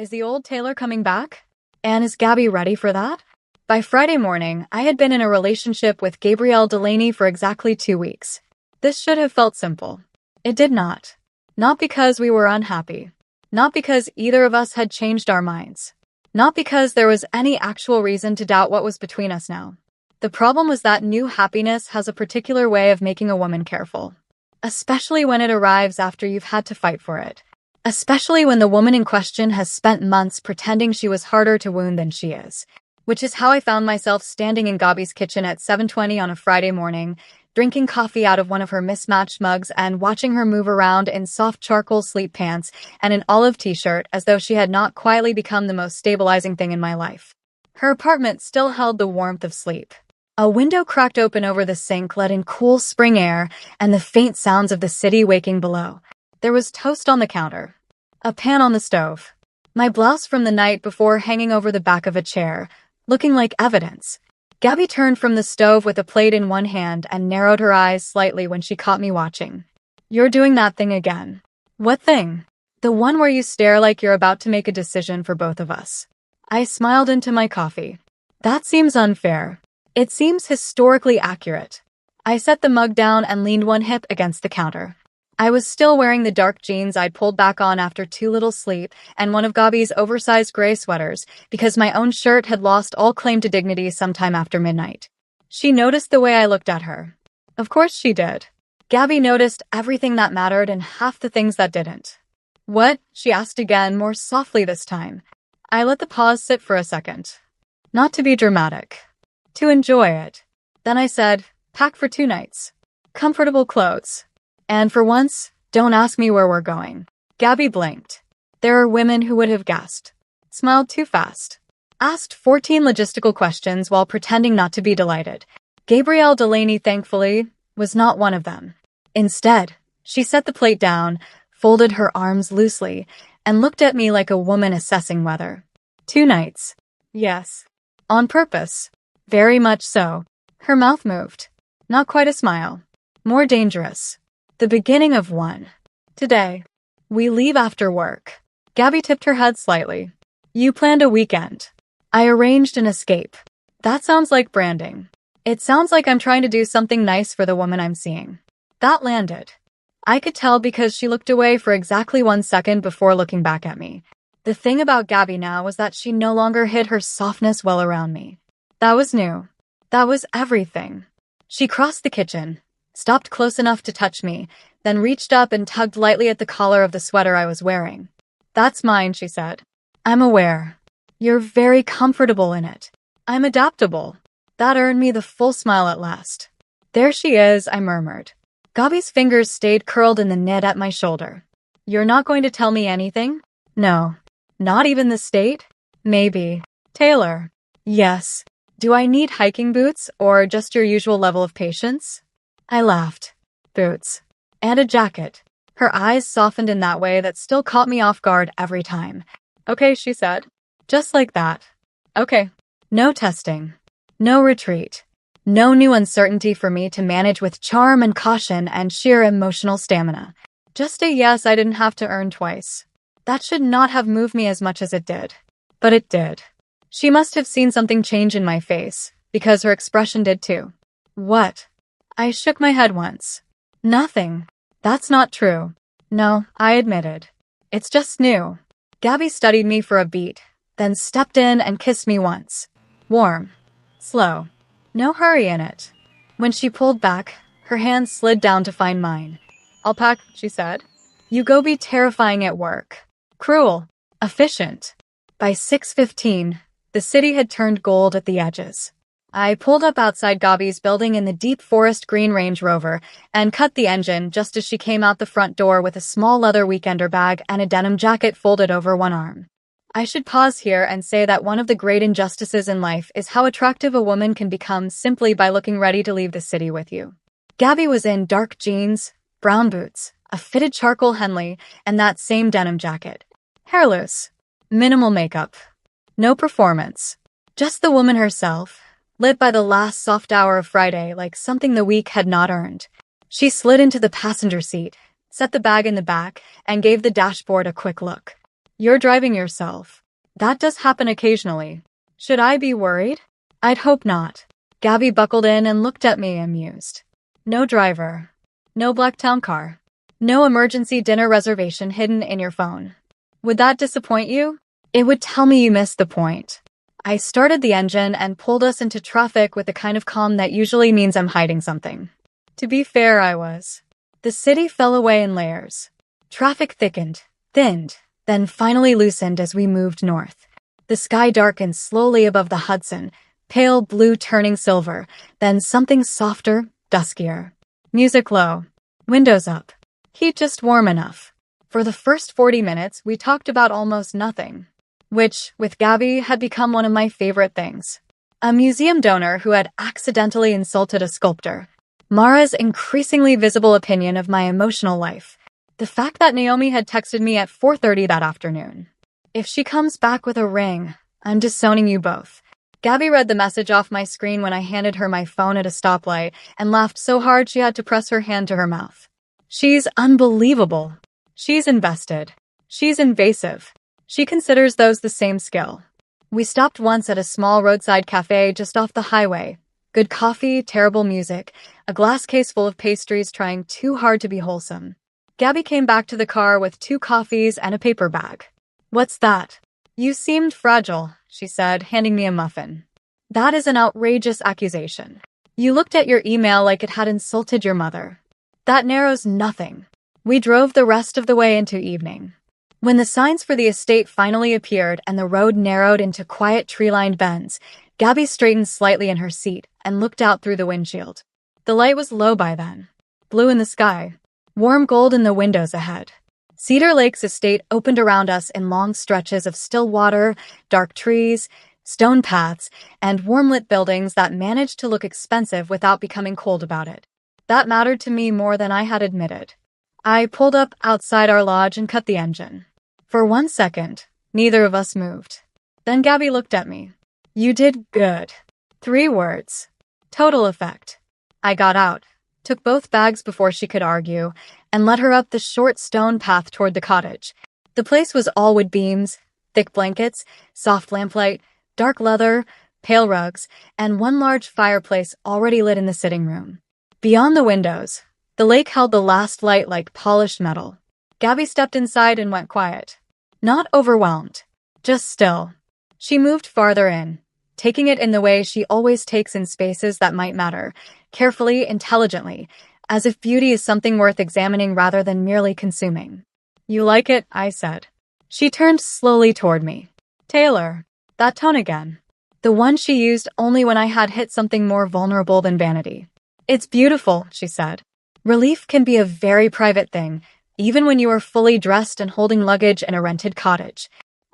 Is the old tailor coming back? And is Gabby ready for that? By Friday morning, I had been in a relationship with Gabrielle Delaney for exactly 2 weeks. This should have felt simple. It did not. Not because we were unhappy. Not because either of us had changed our minds. Not because there was any actual reason to doubt what was between us now. The problem was that new happiness has a particular way of making a woman careful. Especially when it arrives after you've had to fight for it. Especially when the woman in question has spent months pretending she was harder to wound than she is. Which is how I found myself standing in Gabi's kitchen at 7:20 on a Friday morning, drinking coffee out of one of her mismatched mugs and watching her move around in soft charcoal sleep pants and an olive t-shirt as though she had not quietly become the most stabilizing thing in my life. Her apartment still held the warmth of sleep. A window cracked open over the sink let in cool spring air and the faint sounds of the city waking below. There was toast on the counter. A pan on the stove. My blouse from the night before hanging over the back of a chair, looking like evidence. Gabi turned from the stove with a plate in one hand and narrowed her eyes slightly when she caught me watching. "You're doing that thing again." "What thing?" "The one where you stare like you're about to make a decision for both of us." I smiled into my coffee. "That seems unfair. It seems historically accurate." I set the mug down and leaned one hip against the counter. I was still wearing the dark jeans I'd pulled back on after too little sleep and one of Gabi's oversized gray sweaters because my own shirt had lost all claim to dignity sometime after midnight. She noticed the way I looked at her. Of course she did. Gabi noticed everything that mattered and half the things that didn't. "What?" she asked again, more softly this time. I let the pause sit for a second. Not to be dramatic. To enjoy it. Then I said, "Pack for 2 nights. Comfortable clothes. And for once, don't ask me where we're going." Gabi blinked. There are women who would have gasped. Smiled too fast. Asked 14 logistical questions while pretending not to be delighted. Gabrielle Delaney, thankfully, was not one of them. Instead, she set the plate down, folded her arms loosely, and looked at me like a woman assessing weather. 2 nights. Yes. On purpose. Very much so. Her mouth moved. Not quite a smile. More dangerous. The beginning of one. Today. We leave after work. Gabi tipped her head slightly. You planned a weekend. I arranged an escape. That sounds like branding. It sounds like I'm trying to do something nice for the woman I'm seeing. That landed. I could tell because she looked away for exactly 1 second before looking back at me. The thing about Gabi now was that she no longer hid her softness well around me. That was new. That was everything. She crossed the kitchen, stopped close enough to touch me, then reached up and tugged lightly at the collar of the sweater I was wearing. "That's mine," she said. "I'm aware. You're very comfortable in it. I'm adaptable." That earned me the full smile at last. "There she is," I murmured. Gabi's fingers stayed curled in the knit at my shoulder. "You're not going to tell me anything?" "No. Not even the state?" "Maybe. Taylor." "Yes. Do I need hiking boots or just your usual level of patience?" I laughed. "Boots. And a jacket." Her eyes softened in that way that still caught me off guard every time. "Okay," she said. Just like that. "Okay." No testing. No retreat. No new uncertainty for me to manage with charm and caution and sheer emotional stamina. Just a yes I didn't have to earn twice. That should not have moved me as much as it did. But it did. She must have seen something change in my face, because her expression did too. "What?" I shook my head once. "Nothing." "That's not true." "No," I admitted. "It's just new." Gabi studied me for a beat, then stepped in and kissed me once. Warm. Slow. No hurry in it. When she pulled back, her hand slid down to find mine. "I'll pack," she said. "You go be terrifying at work. Cruel. Efficient." By 6:15, the city had turned gold at the edges. I pulled up outside Gabi's building in the deep forest green Range Rover and cut the engine just as she came out the front door with a small leather weekender bag and a denim jacket folded over one arm. I should pause here and say that one of the great injustices in life is how attractive a woman can become simply by looking ready to leave the city with you. Gabi was in dark jeans, brown boots, a fitted charcoal Henley, and that same denim jacket. Hair loose. Minimal makeup. No performance. Just the woman herself, lit by the last soft hour of Friday like something the week had not earned. She slid into the passenger seat, set the bag in the back, and gave the dashboard a quick look. You're driving yourself. That does happen occasionally. Should I be worried? I'd hope not. Gabi buckled in and looked at me amused. No driver. No black town car. No emergency dinner reservation hidden in your phone. Would that disappoint you? It would tell me you missed the point. I started the engine and pulled us into traffic with the kind of calm that usually means I'm hiding something. To be fair, I was. The city fell away in layers. Traffic thickened, thinned, then finally loosened as we moved north. The sky darkened slowly above the Hudson, pale blue turning silver, then something softer, duskier. Music low. Windows up. Heat just warm enough. For the first 40 minutes, we talked about almost nothing. Which, with Gabi, had become one of my favorite things. A museum donor who had accidentally insulted a sculptor. Mara's increasingly visible opinion of my emotional life. The fact that Naomi had texted me at 4:30 that afternoon. If she comes back with a ring, I'm disowning you both. Gabi read the message off my screen when I handed her my phone at a stoplight and laughed so hard she had to press her hand to her mouth. She's unbelievable. She's invested. She's invasive. She considers those the same skill. We stopped once at a small roadside cafe just off the highway. Good coffee, terrible music, a glass case full of pastries trying too hard to be wholesome. Gabi came back to the car with 2 coffees and a paper bag. What's that? You seemed fragile, she said, handing me a muffin. That is an outrageous accusation. You looked at your email like it had insulted your mother. That narrows nothing. We drove the rest of the way into evening. When the signs for the estate finally appeared and the road narrowed into quiet tree-lined bends, Gabi straightened slightly in her seat and looked out through the windshield. The light was low by then. Blue in the sky. Warm gold in the windows ahead. Cedar Lake's estate opened around us in long stretches of still water, dark trees, stone paths, and warm-lit buildings that managed to look expensive without becoming cold about it. That mattered to me more than I had admitted. I pulled up outside our lodge and cut the engine. For 1 second, neither of us moved. Then Gabi looked at me. You did good. 3 words. Total effect. I got out, took both bags before she could argue, and led her up the short stone path toward the cottage. The place was all wood beams, thick blankets, soft lamplight, dark leather, pale rugs, and one large fireplace already lit in the sitting room. Beyond the windows, the lake held the last light like polished metal. Gabi stepped inside and went quiet. Not overwhelmed, just still. She moved farther in, taking it in the way she always takes in spaces that might matter, carefully, intelligently, as if beauty is something worth examining rather than merely consuming. You like it, I said. She turned slowly toward me. Taylor, that tone again. The one she used only when I had hit something more vulnerable than vanity. It's beautiful, she said. Relief can be a very private thing, even when you are fully dressed and holding luggage in a rented cottage.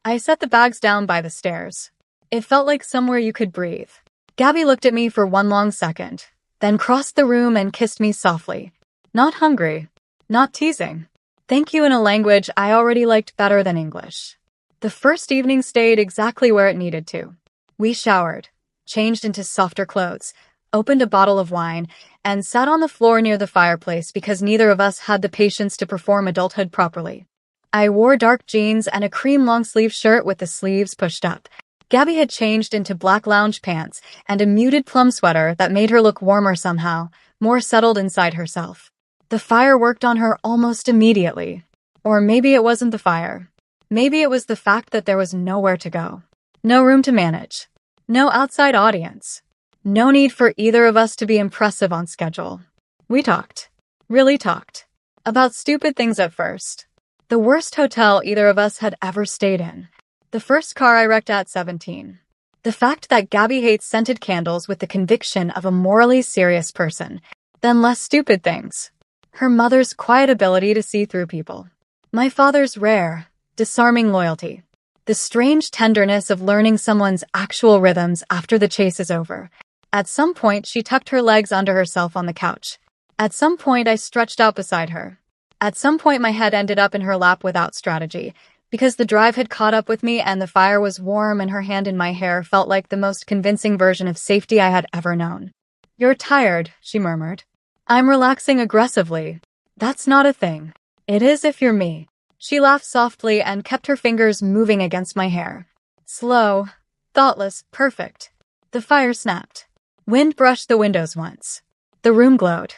I set the bags down by the stairs. It felt like somewhere you could breathe. Gabi looked at me for 1 long second, then crossed the room and kissed me softly. Not hungry. Not teasing. Thank you in a language I already liked better than English. The first evening stayed exactly where it needed to. We showered, changed into softer clothes, opened a bottle of wine, and sat on the floor near the fireplace because neither of us had the patience to perform adulthood properly. I wore dark jeans and a cream long-sleeve shirt with the sleeves pushed up. Gabi had changed into black lounge pants and a muted plum sweater that made her look warmer somehow, more settled inside herself. The fire worked on her almost immediately. Or maybe it wasn't the fire. Maybe it was the fact that there was nowhere to go. No room to manage. No outside audience. No need for either of us to be impressive on schedule. We talked. Really talked. About stupid things at first. The worst hotel either of us had ever stayed in. The first car I wrecked at 17. The fact that Gabi hates scented candles with the conviction of a morally serious person. Then less stupid things. Her mother's quiet ability to see through people. My father's rare, disarming loyalty. The strange tenderness of learning someone's actual rhythms after the chase is over. At some point, she tucked her legs under herself on the couch. At some point, I stretched out beside her. At some point, my head ended up in her lap without strategy, because the drive had caught up with me and the fire was warm and her hand in my hair felt like the most convincing version of safety I had ever known. You're tired, she murmured. I'm relaxing aggressively. That's not a thing. It is if you're me. She laughed softly and kept her fingers moving against my hair. Slow, thoughtless, perfect. The fire snapped. Wind brushed the windows once. The room glowed.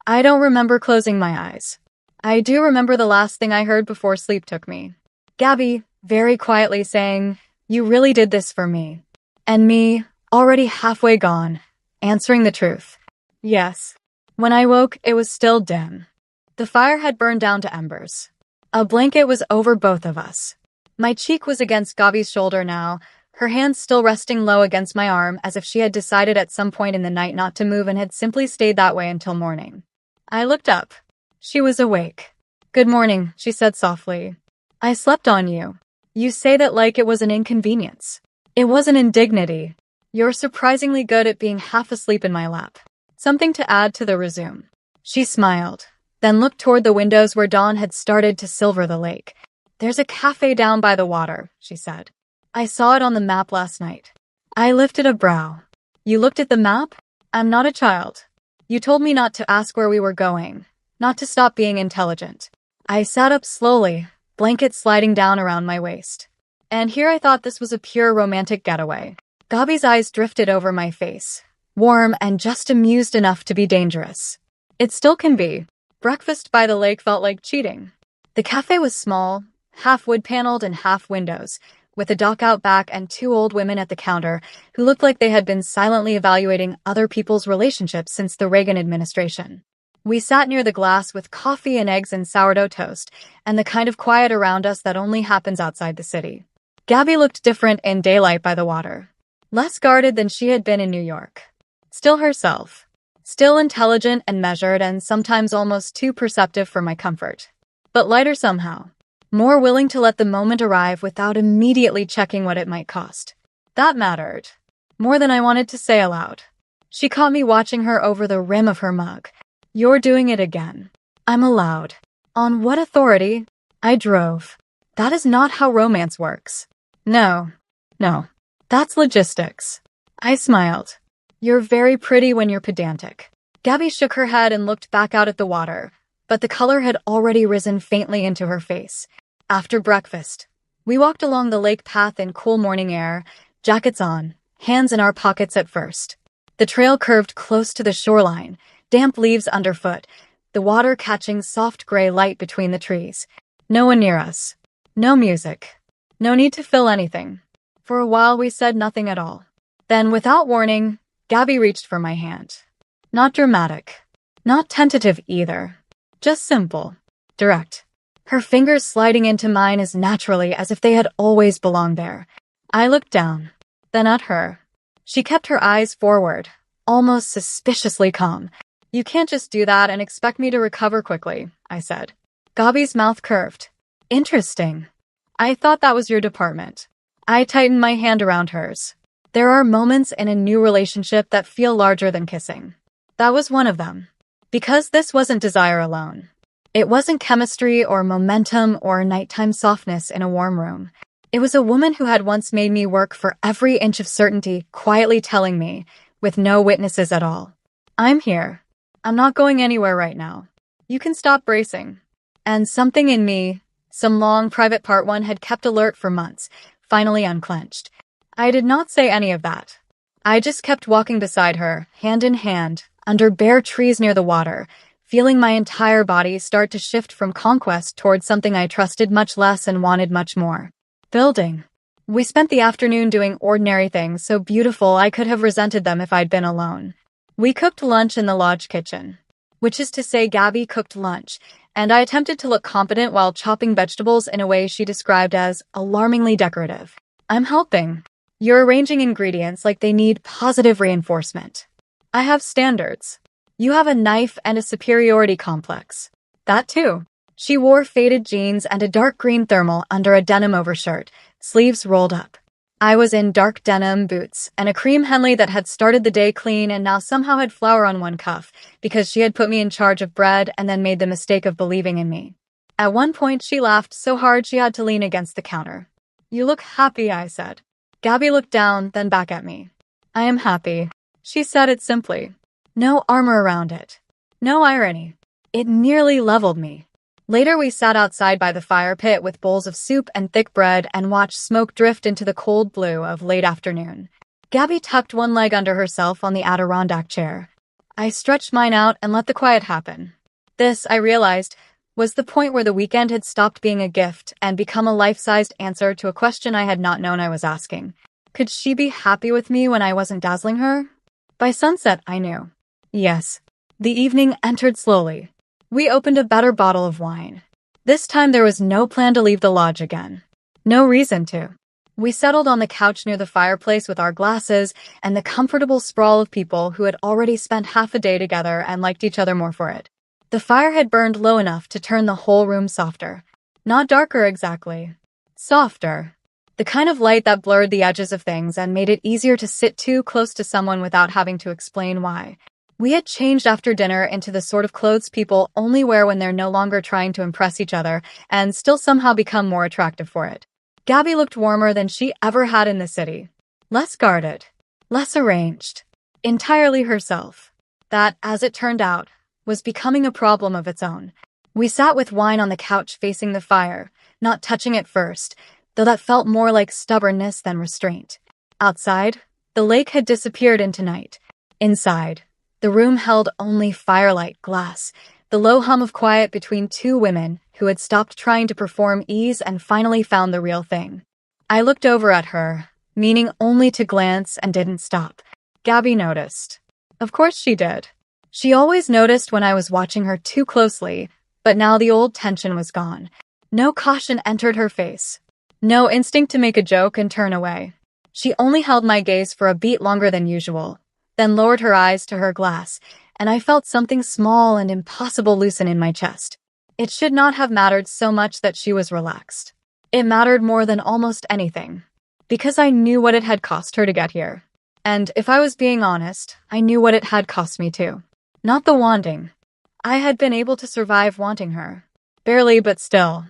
I don't remember closing my eyes. I do remember the last thing I heard before sleep took me. Gabi, very quietly saying, "You really did this for me." And me, already halfway gone, answering the truth. Yes. When I woke, it was still dim. The fire had burned down to embers. A blanket was over both of us. My cheek was against Gabi's shoulder now, her hands still resting low against my arm as if she had decided at some point in the night not to move and had simply stayed that way until morning. I looked up. She was awake. "Good morning," she said softly. "I slept on you. You say that like it was an inconvenience. It was an indignity. You're surprisingly good at being half asleep in my lap." Something to add to the resume. She smiled, then looked toward the windows where dawn had started to silver the lake. "There's a cafe down by the water," she said. "I saw it on the map last night." I lifted a brow. "You looked at the map? I'm not a child. You told me not to ask where we were going, not to stop being intelligent." I sat up slowly, blanket sliding down around my waist. And here I thought this was a pure romantic getaway. Gabi's eyes drifted over my face, warm and just amused enough to be dangerous. It still can be. Breakfast by the lake felt like cheating. The cafe was small, half wood-paneled and half windows, with a dock out back and two old women at the counter who looked like they had been silently evaluating other people's relationships since the Reagan administration. We sat near the glass with coffee and eggs and sourdough toast, and the kind of quiet around us that only happens outside the city. Gabi looked different in daylight by the water. Less guarded than she had been in New York. Still herself. Still intelligent and measured and sometimes almost too perceptive for my comfort. But lighter somehow. More willing to let the moment arrive without immediately checking what it might cost. That mattered. More than I wanted to say aloud. She caught me watching her over the rim of her mug. "You're doing it again." "I'm allowed." "On what authority?" I drove. "That is not how romance works." No. That's logistics." I smiled. "You're very pretty when you're pedantic." Gabi shook her head and looked back out at the water, but the color had already risen faintly into her face. After breakfast, we walked along the lake path in cool morning air, jackets on, hands in our pockets at first. The trail curved close to the shoreline, damp leaves underfoot, the water catching soft gray light between the trees. No one near us. No music. No need to fill anything. For a while we said nothing at all. Then, without warning, Gabi reached for my hand. Not dramatic. Not tentative either. Just simple. Direct. Her fingers sliding into mine as naturally as if they had always belonged there. I looked down. Then at her. She kept her eyes forward, almost suspiciously calm. "You can't just do that and expect me to recover quickly," I said. Gabi's mouth curved. "Interesting. I thought that was your department." I tightened my hand around hers. There are moments in a new relationship that feel larger than kissing. That was one of them. Because this wasn't desire alone. It wasn't chemistry or momentum or nighttime softness in a warm room. It was a woman who had once made me work for every inch of certainty, quietly telling me, with no witnesses at all, "I'm here. I'm not going anywhere right now. You can stop bracing." And something in me, some long private part one had kept alert for months, finally unclenched. I did not say any of that. I just kept walking beside her, hand in hand, under bare trees near the water, feeling my entire body start to shift from conquest towards something I trusted much less and wanted much more. Building. We spent the afternoon doing ordinary things so beautiful I could have resented them if I'd been alone. We cooked lunch in the lodge kitchen. Which is to say Gabi cooked lunch, and I attempted to look competent while chopping vegetables in a way she described as alarmingly decorative. "I'm helping. You're arranging ingredients like they need positive reinforcement. I have standards. You have a knife and a superiority complex." That too. She wore faded jeans and a dark green thermal under a denim overshirt, sleeves rolled up. I was in dark denim boots and a cream Henley that had started the day clean and now somehow had flour on one cuff because she had put me in charge of bread and then made the mistake of believing in me. At one point she laughed so hard she had to lean against the counter. "You look happy," I said. Gabi looked down, then back at me. "I am happy." She said it simply. No armor around it. No irony. It nearly leveled me. Later we sat outside by the fire pit with bowls of soup and thick bread and watched smoke drift into the cold blue of late afternoon. Gabi tucked one leg under herself on the Adirondack chair. I stretched mine out and let the quiet happen. This, I realized, was the point where the weekend had stopped being a gift and become a life-sized answer to a question I had not known I was asking. Could she be happy with me when I wasn't dazzling her? By sunset, I knew. Yes. The evening entered slowly. We opened a better bottle of wine. This time there was no plan to leave the lodge again. No reason to. We settled on the couch near the fireplace with our glasses and the comfortable sprawl of people who had already spent half a day together and liked each other more for it. The fire had burned low enough to turn the whole room softer. Not darker exactly. Softer. The kind of light that blurred the edges of things and made it easier to sit too close to someone without having to explain why. We had changed after dinner into the sort of clothes people only wear when they're no longer trying to impress each other and still somehow become more attractive for it. Gabi looked warmer than she ever had in the city. Less guarded. Less arranged. Entirely herself. That, as it turned out, was becoming a problem of its own. We sat with wine on the couch facing the fire, not touching it first, though that felt more like stubbornness than restraint. Outside, the lake had disappeared into night. Inside, the room held only firelight, glass, the low hum of quiet between two women who had stopped trying to perform ease and finally found the real thing. I looked over at her, meaning only to glance, and didn't stop. Gabi noticed. Of course she did. She always noticed when I was watching her too closely, but now the old tension was gone. No caution entered her face. No instinct to make a joke and turn away. She only held my gaze for a beat longer than usual, then lowered her eyes to her glass, and I felt something small and impossible loosen in my chest. It should not have mattered so much that she was relaxed. It mattered more than almost anything, because I knew what it had cost her to get here. And if I was being honest, I knew what it had cost me too. Not the wanting. I had been able to survive wanting her. Barely, but still.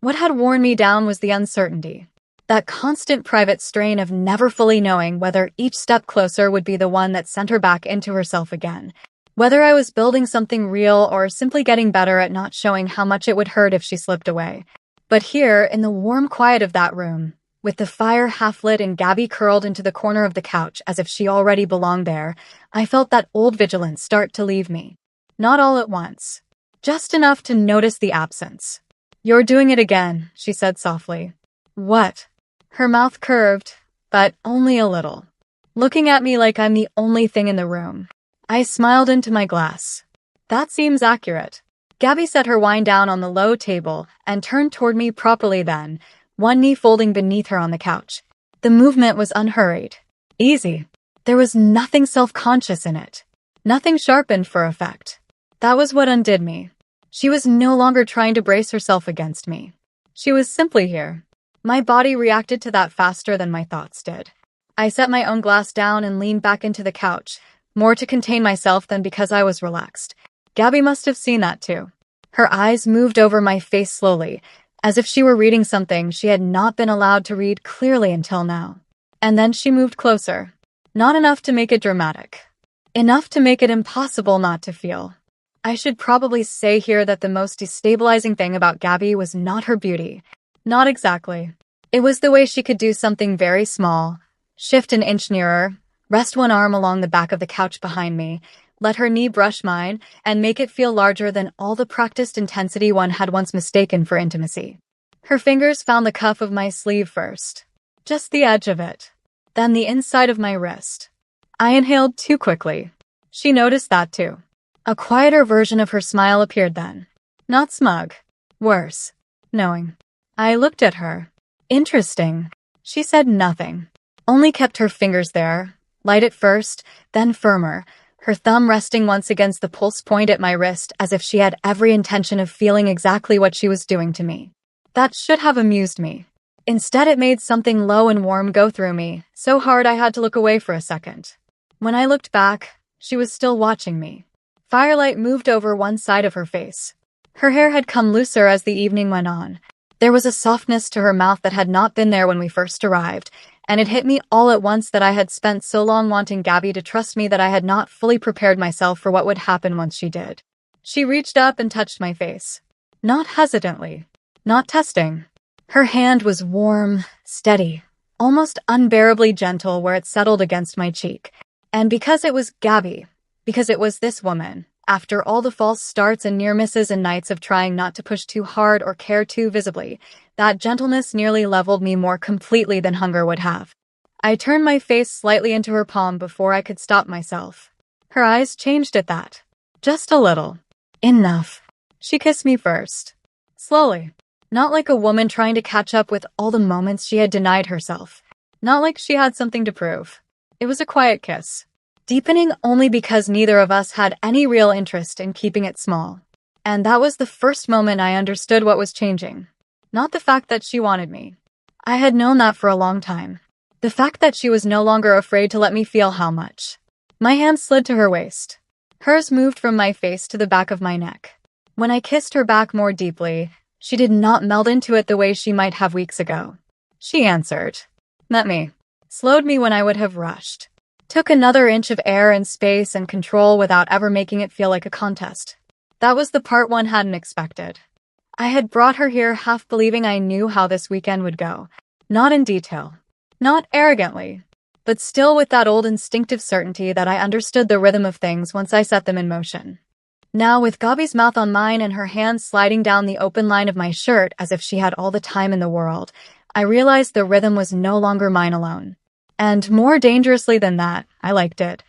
What had worn me down was the uncertainty. That constant private strain of never fully knowing whether each step closer would be the one that sent her back into herself again. Whether I was building something real or simply getting better at not showing how much it would hurt if she slipped away. But here, in the warm quiet of that room, with the fire half lit and Gabi curled into the corner of the couch as if she already belonged there, I felt that old vigilance start to leave me. Not all at once. Just enough to notice the absence. "You're doing it again," she said softly. "What?" Her mouth curved, but only a little. Looking at me like I'm the only thing in the room. I smiled into my glass. "That seems accurate." Gabi set her wine down on the low table and turned toward me properly then, one knee folding beneath her on the couch. The movement was unhurried. Easy. There was nothing self-conscious in it. Nothing sharpened for effect. That was what undid me. She was no longer trying to brace herself against me. She was simply here. My body reacted to that faster than my thoughts did. I set my own glass down and leaned back into the couch, more to contain myself than because I was relaxed. Gabi must have seen that too. Her eyes moved over my face slowly, as if she were reading something she had not been allowed to read clearly until now. And then she moved closer. Not enough to make it dramatic. Enough to make it impossible not to feel. I should probably say here that the most destabilizing thing about Gabi was not her beauty. Not exactly. It was the way she could do something very small, shift an inch nearer, rest one arm along the back of the couch behind me, let her knee brush mine, and make it feel larger than all the practiced intensity one had once mistaken for intimacy. Her fingers found the cuff of my sleeve first. Just the edge of it. Then the inside of my wrist. I inhaled too quickly. She noticed that too. A quieter version of her smile appeared then. Not smug. Worse. Knowing. I looked at her. Interesting. She said nothing. Only kept her fingers there, light at first, then firmer, her thumb resting once against the pulse point at my wrist as if she had every intention of feeling exactly what she was doing to me. That should have amused me. Instead, it made something low and warm go through me, so hard I had to look away for a second. When I looked back, she was still watching me. Firelight moved over one side of her face. Her hair had come looser as the evening went on. There was a softness to her mouth that had not been there when we first arrived, and it hit me all at once that I had spent so long wanting Gabi to trust me that I had not fully prepared myself for what would happen once she did. She reached up and touched my face. Not hesitantly. Not testing. Her hand was warm, steady, almost unbearably gentle where it settled against my cheek. And because it was Gabi, because it was this woman, after all the false starts and near misses and nights of trying not to push too hard or care too visibly, that gentleness nearly leveled me more completely than hunger would have. I turned my face slightly into her palm before I could stop myself. Her eyes changed at that. Just a little. Enough. She kissed me first. Slowly. Not like a woman trying to catch up with all the moments she had denied herself. Not like she had something to prove. It was a quiet kiss. Deepening only because neither of us had any real interest in keeping it small. And that was the first moment I understood what was changing. Not the fact that she wanted me. I had known that for a long time. The fact that she was no longer afraid to let me feel how much. My hand slid to her waist. Hers moved from my face to the back of my neck. When I kissed her back more deeply, she did not meld into it the way she might have weeks ago. She answered. Met me. Slowed me when I would have rushed. Took another inch of air and space and control without ever making it feel like a contest. That was the part one hadn't expected. I had brought her here half believing I knew how this weekend would go. Not in detail. Not arrogantly. But still with that old instinctive certainty that I understood the rhythm of things once I set them in motion. Now, with Gabi's mouth on mine and her hand sliding down the open line of my shirt as if she had all the time in the world, I realized the rhythm was no longer mine alone. And more dangerously than that, I liked it.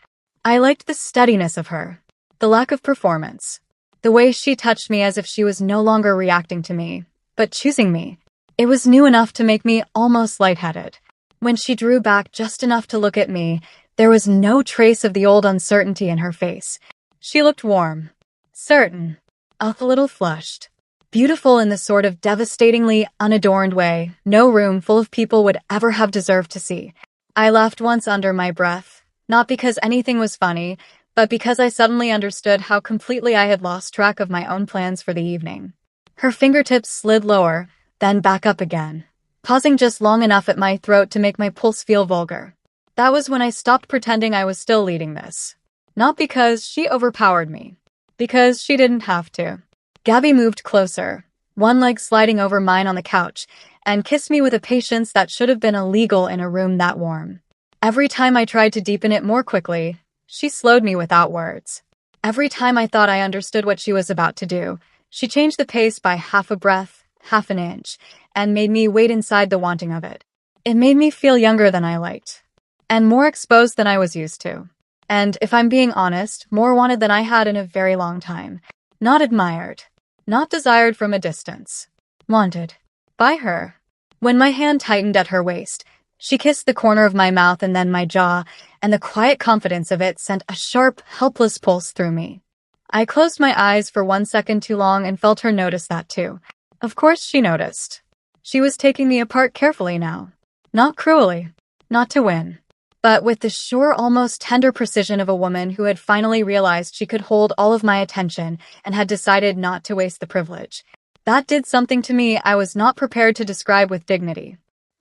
I liked the steadiness of her. The lack of performance. The way she touched me as if she was no longer reacting to me, but choosing me. It was new enough to make me almost lightheaded. When she drew back just enough to look at me, there was no trace of the old uncertainty in her face. She looked warm. Certain. A little flushed. Beautiful in the sort of devastatingly unadorned way no room full of people would ever have deserved to see. I laughed once under my breath, not because anything was funny, but because I suddenly understood how completely I had lost track of my own plans for the evening. Her fingertips slid lower, then back up again, pausing just long enough at my throat to make my pulse feel vulgar. That was when I stopped pretending I was still leading this. Not because she overpowered me. Because she didn't have to. Gabi moved closer, one leg sliding over mine on the couch, and kissed me with a patience that should have been illegal in a room that warm. Every time I tried to deepen it more quickly, she slowed me without words. Every time I thought I understood what she was about to do, she changed the pace by half a breath, half an inch, and made me wait inside the wanting of it. It made me feel younger than I liked, and more exposed than I was used to. And, if I'm being honest, more wanted than I had in a very long time. Not admired. Not desired from a distance. Wanted. By her. When my hand tightened at her waist, she kissed the corner of my mouth and then my jaw, and the quiet confidence of it sent a sharp, helpless pulse through me. I closed my eyes for 1 second too long and felt her notice that too. Of course she noticed. She was taking me apart carefully now. Not cruelly. Not to win. But with the sure, almost tender precision of a woman who had finally realized she could hold all of my attention and had decided not to waste the privilege. That did something to me I was not prepared to describe with dignity.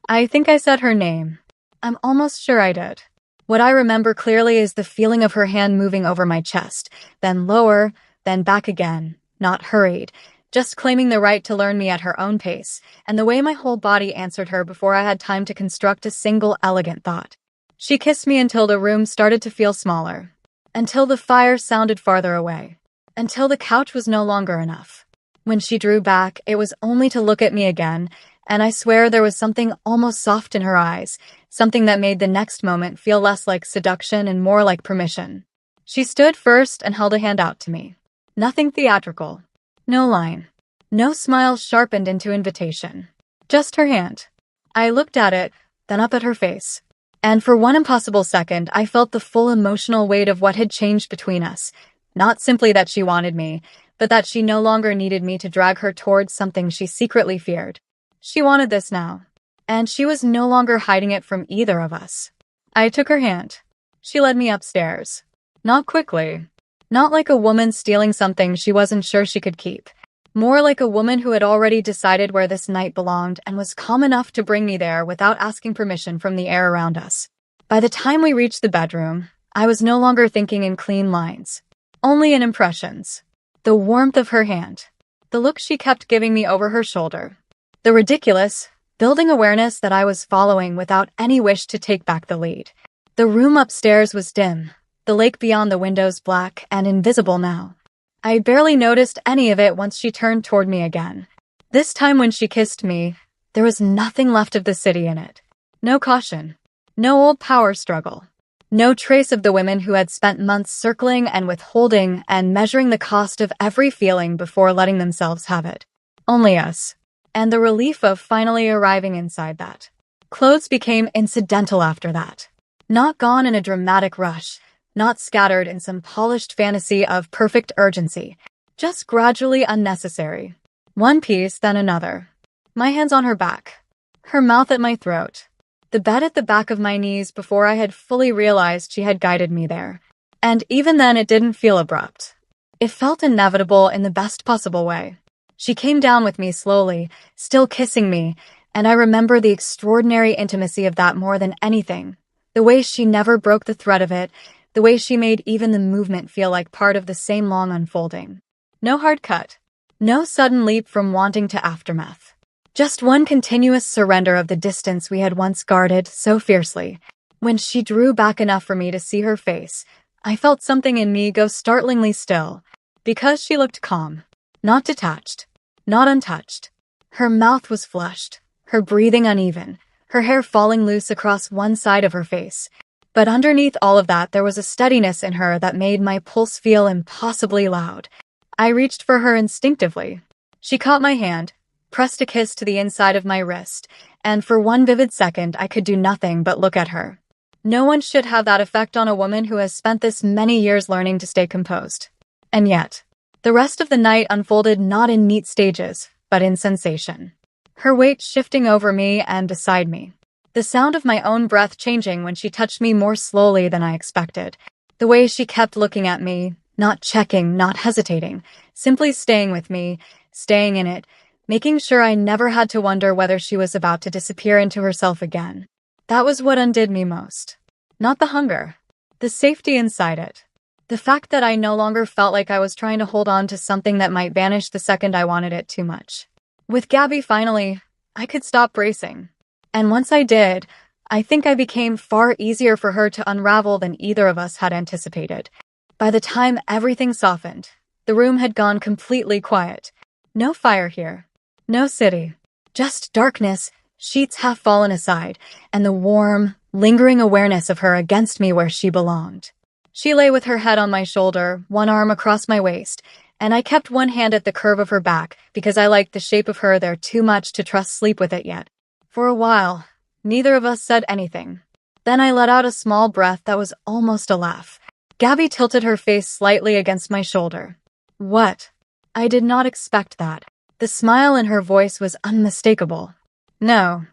I think I said her name. I'm almost sure I did. What I remember clearly is the feeling of her hand moving over my chest, then lower, then back again, not hurried, just claiming the right to learn me at her own pace, and the way my whole body answered her before I had time to construct a single elegant thought. She kissed me until the room started to feel smaller, until the fire sounded farther away, until the couch was no longer enough. When she drew back, it was only to look at me again, and I swear there was something almost soft in her eyes, something that made the next moment feel less like seduction and more like permission. She stood first and held a hand out to me. Nothing theatrical. No line. No smile sharpened into invitation. Just her hand. I looked at it, then up at her face. And for one impossible second, I felt the full emotional weight of what had changed between us. Not simply that she wanted me, but that she no longer needed me to drag her towards something she secretly feared. She wanted this now. And she was no longer hiding it from either of us. I took her hand. She led me upstairs. Not quickly. Not like a woman stealing something she wasn't sure she could keep. More like a woman who had already decided where this night belonged and was calm enough to bring me there without asking permission from the air around us. By the time we reached the bedroom, I was no longer thinking in clean lines. Only in impressions. The warmth of her hand. The look she kept giving me over her shoulder. The ridiculous, building awareness that I was following without any wish to take back the lead. The room upstairs was dim, the lake beyond the windows black and invisible now. I barely noticed any of it once she turned toward me again. This time when she kissed me, there was nothing left of the city in it. No caution. No old power struggle. No trace of the women who had spent months circling and withholding and measuring the cost of every feeling before letting themselves have it. Only us. And the relief of finally arriving inside that. Clothes became incidental after that. Not gone in a dramatic rush. Not scattered in some polished fantasy of perfect urgency. Just gradually unnecessary. One piece, then another. My hands on her back. Her mouth at my throat. The bed at the back of my knees before I had fully realized she had guided me there. And even then it didn't feel abrupt. It felt inevitable in the best possible way. She came down with me slowly, still kissing me, and I remember the extraordinary intimacy of that more than anything. The way she never broke the thread of it, the way she made even the movement feel like part of the same long unfolding. No hard cut. No sudden leap from wanting to aftermath. Just one continuous surrender of the distance we had once guarded so fiercely. When she drew back enough for me to see her face, I felt something in me go startlingly still. Because she looked calm. Not detached. Not untouched. Her mouth was flushed. Her breathing uneven. Her hair falling loose across one side of her face. But underneath all of that there was a steadiness in her that made my pulse feel impossibly loud. I reached for her instinctively. She caught my hand, pressed a kiss to the inside of my wrist, and for one vivid second I could do nothing but look at her. No one should have that effect on a woman who has spent this many years learning to stay composed. And yet, the rest of the night unfolded not in neat stages, but in sensation. Her weight shifting over me and beside me. The sound of my own breath changing when she touched me more slowly than I expected. The way she kept looking at me, not checking, not hesitating, simply staying with me, staying in it, making sure I never had to wonder whether she was about to disappear into herself again. That was what undid me most. Not the hunger. The safety inside it. The fact that I no longer felt like I was trying to hold on to something that might vanish the second I wanted it too much. With Gabi finally, I could stop bracing. And once I did, I think I became far easier for her to unravel than either of us had anticipated. By the time everything softened, the room had gone completely quiet. No fire here. No city. Just darkness, sheets half fallen aside, and the warm, lingering awareness of her against me where she belonged. She lay with her head on my shoulder, one arm across my waist, and I kept one hand at the curve of her back because I liked the shape of her there too much to trust sleep with it yet. For a while, neither of us said anything. Then I let out a small breath that was almost a laugh. Gabi tilted her face slightly against my shoulder. What? I did not expect that. The smile in her voice was unmistakable. No.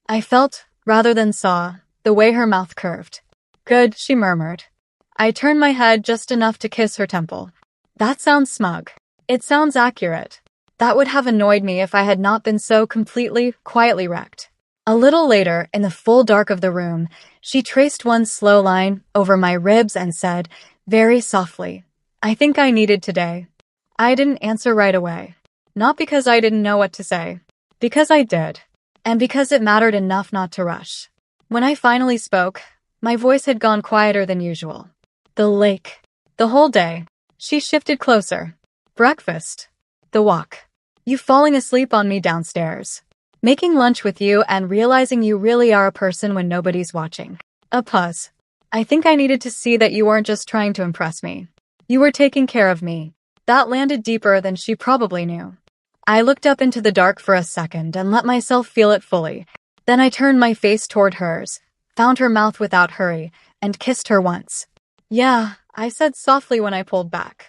I felt, rather than saw, the way her mouth curved. Good, she murmured. I turned my head just enough to kiss her temple. That sounds smug. It sounds accurate. That would have annoyed me if I had not been so completely, quietly wrecked. A little later, in the full dark of the room, she traced one slow line over my ribs and said, very softly, I think I needed today. I didn't answer right away. Not because I didn't know what to say. Because I did. And because it mattered enough not to rush. When I finally spoke, my voice had gone quieter than usual. The lake. The whole day. She shifted closer. Breakfast. The walk. You falling asleep on me downstairs. Making lunch with you and realizing you really are a person when nobody's watching. A pause. I think I needed to see that you weren't just trying to impress me. You were taking care of me. That landed deeper than she probably knew. I looked up into the dark for a second and let myself feel it fully. Then I turned my face toward hers, found her mouth without hurry, and kissed her once. Yeah, I said softly when I pulled back.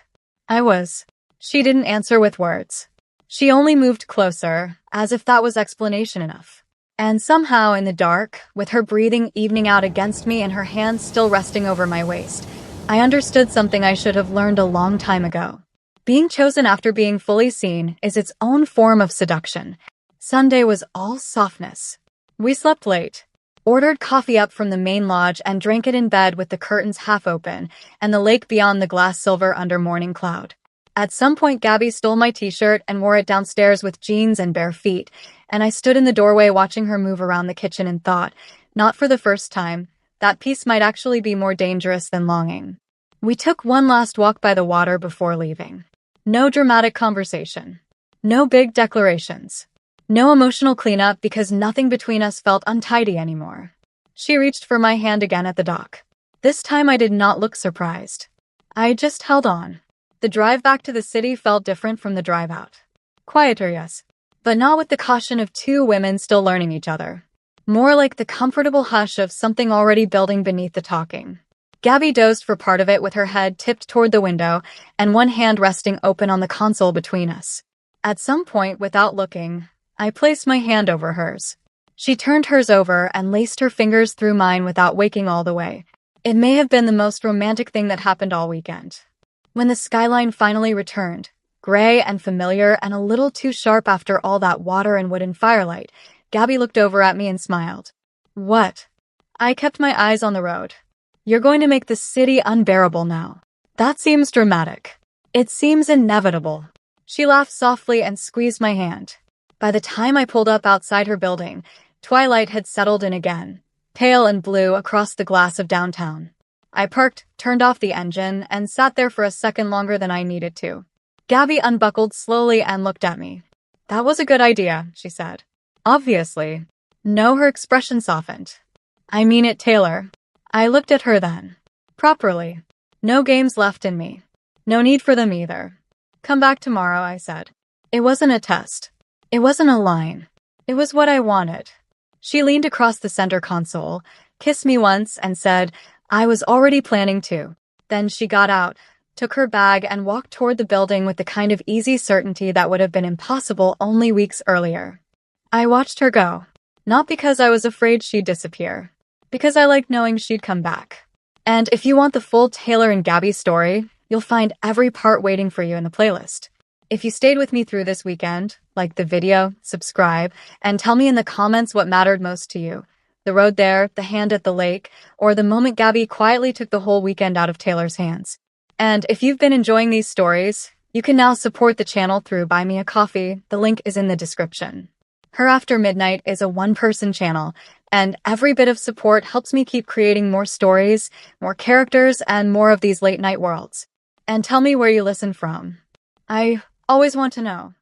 I was. She didn't answer with words. She only moved closer, as if that was explanation enough. And somehow in the dark, with her breathing evening out against me and her hands still resting over my waist, I understood something I should have learned a long time ago. Being chosen after being fully seen is its own form of seduction. Sunday was all softness. We slept late, ordered coffee up from the main lodge and drank it in bed with the curtains half open and the lake beyond the glass silver under morning cloud. At some point, Gabby stole my t-shirt and wore it downstairs with jeans and bare feet, and I stood in the doorway watching her move around the kitchen and thought, not for the first time, that peace might actually be more dangerous than longing. We took one last walk by the water before leaving. No dramatic conversation. No big declarations. No emotional cleanup because nothing between us felt untidy anymore. She reached for my hand again at the dock. This time I did not look surprised. I just held on. The drive back to the city felt different from the drive out. Quieter, yes, but not with the caution of two women still learning each other. More like the comfortable hush of something already building beneath the talking. Gabby dozed for part of it with her head tipped toward the window and one hand resting open on the console between us. At some point, without looking, I placed my hand over hers. She turned hers over and laced her fingers through mine without waking all the way. It may have been the most romantic thing that happened all weekend. When the skyline finally returned, gray and familiar and a little too sharp after all that water and wooden firelight, Gabby looked over at me and smiled. What? I kept my eyes on the road. You're going to make the city unbearable now. That seems dramatic. It seems inevitable. She laughed softly and squeezed my hand. By the time I pulled up outside her building, twilight had settled in again, pale and blue across the glass of downtown. I parked, turned off the engine, and sat there for a second longer than I needed to. Gabby unbuckled slowly and looked at me. That was a good idea, she said. Obviously. No, her expression softened. I mean it, Taylor. I looked at her then. Properly. No games left in me. No need for them either. Come back tomorrow, I said. It wasn't a test. It wasn't a line. It was what I wanted. She leaned across the center console, kissed me once, and said, I was already planning to. Then she got out, took her bag, and walked toward the building with the kind of easy certainty that would have been impossible only weeks earlier. I watched her go. Not because I was afraid she'd disappear. Because I liked knowing she'd come back. And if you want the full Taylor and Gabby story, you'll find every part waiting for you in the playlist. If you stayed with me through this weekend, like the video, subscribe, and tell me in the comments what mattered most to you. The road there, the hand at the lake, or the moment Gabby quietly took the whole weekend out of Taylor's hands. And if you've been enjoying these stories, you can now support the channel through Buy Me a Coffee. The link is in the description. Her After Midnight is a one-person channel, and every bit of support helps me keep creating more stories, more characters, and more of these late-night worlds. And tell me where you listen from. I always want to know.